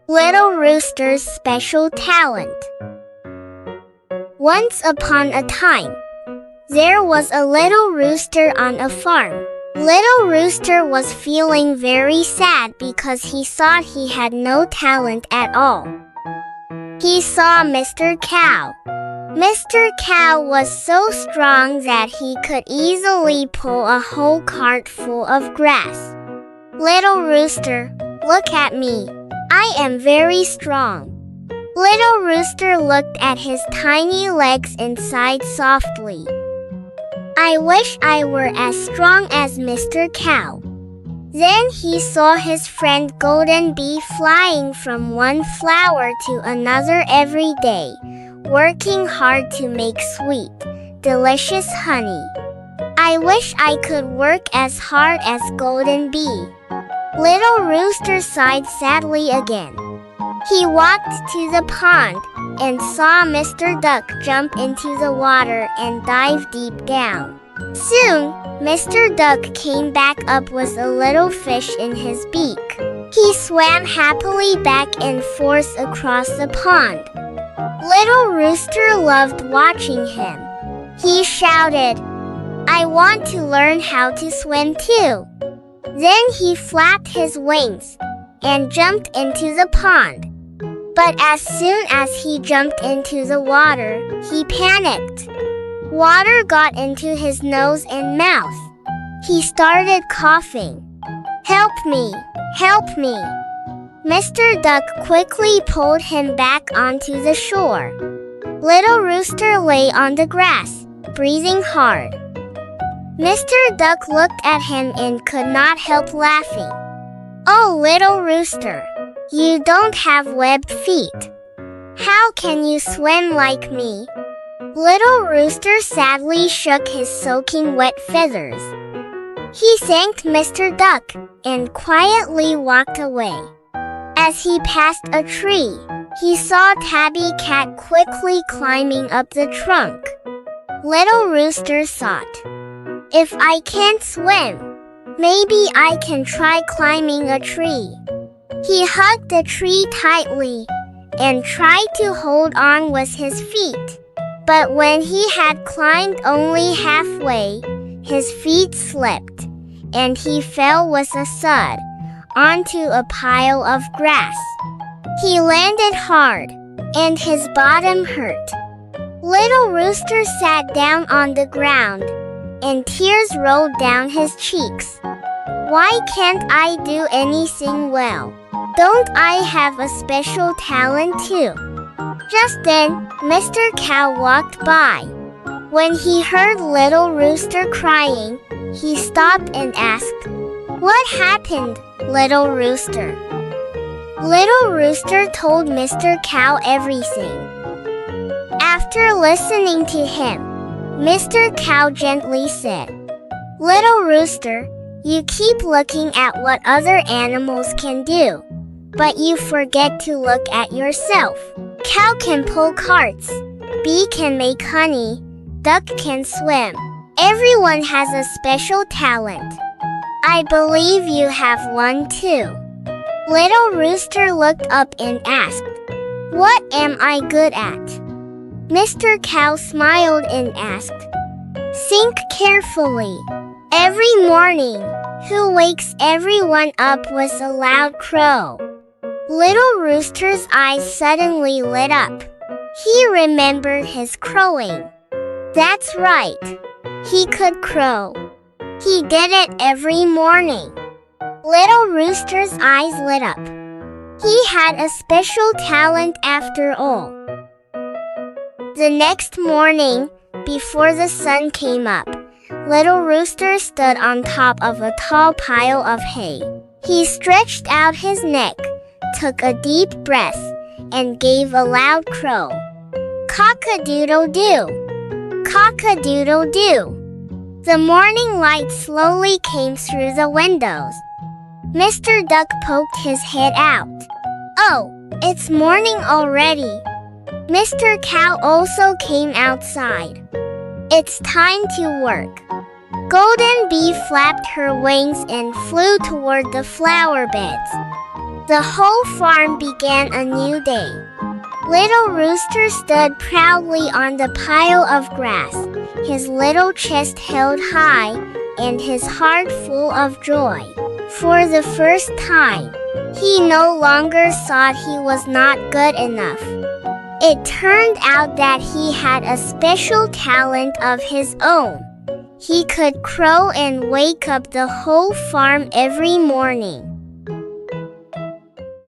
Little Rooster's Special Talent. Once upon a time, there was a little rooster on a farm. Little Rooster was feeling very sad because he thought he had no talent at all. He saw Mr. Cow. Mr. Cow was so strong that he could easily pull a whole cart full of grass. Little Rooster, look at me. I am very strong. Little Rooster looked at his tiny legs and sighed softly. I wish I were as strong as Mr. Cow. Then he saw his friend Golden Bee flying from one flower to another every day, working hard to make sweet, delicious honey. I wish I could work as hard as Golden Bee. Little Rooster sighed sadly again. He walked to the pond and saw Mr. Duck jump into the water and dive deep down. Soon, Mr. Duck came back up with a little fish in his beak. He swam happily back and forth across the pond. Little Rooster loved watching him. He shouted, I want to learn how to swim too. Then he flapped his wings and jumped into the pond. But as soon as he jumped into the water, he panicked. Water got into his nose and mouth. He started coughing. Help me! Help me! Mr. Duck quickly pulled him back onto the shore. Little Rooster lay on the grass, breathing hard. Mr. Duck looked at him and could not help laughing. Oh, Little Rooster, you don't have webbed feet. How can you swim like me? Little Rooster sadly shook his soaking wet feathers. He thanked Mr. Duck and quietly walked away. As he passed a tree, he saw Tabby Cat quickly climbing up the trunk. Little Rooster thought, if I can't swim, maybe I can try climbing a tree. He hugged the tree tightly and tried to hold on with his feet. But when he had climbed only halfway, his feet slipped, and he fell with a thud onto a pile of grass. He landed hard, and his bottom hurt. Little Rooster sat down on the ground, and tears rolled down his cheeks. Why can't I do anything well? Don't I have a special talent too? Just then, Mr. Cow walked by. When he heard Little Rooster crying, he stopped and asked, What happened, Little Rooster? Little Rooster told Mr. Cow everything. After listening to him, Mr. Cow gently said, Little Rooster, you keep looking at what other animals can do, but you forget to look at yourself. Cow can pull carts, bee can make honey, duck can swim. Everyone has a special talent. I believe you have one too. Little Rooster looked up and asked, What am I good at? Mr. Cow smiled and asked, Think carefully. Every morning, who wakes everyone up with a loud crow? Little Rooster's eyes suddenly lit up. He remembered his crowing. That's right. He could crow. He did it every morning. Little Rooster's eyes lit up. He had a special talent after all. The next morning, before the sun came up, Little Rooster stood on top of a tall pile of hay. He stretched out his neck, took a deep breath, and gave a loud crow. Cock-a-doodle-doo! Cock-a-doodle-doo! The morning light slowly came through the windows. Mr. Duck poked his head out. Oh, it's morning already. Mr. Cow also came outside. It's time to work. Golden Bee flapped her wings and flew toward the flower beds. The whole farm began a new day. Little Rooster stood proudly on the pile of grass, his little chest held high, and his heart full of joy. For the first time, he no longer thought he was not good enough. It turned out that he had a special talent of his own. He could crow and wake up the whole farm every morning.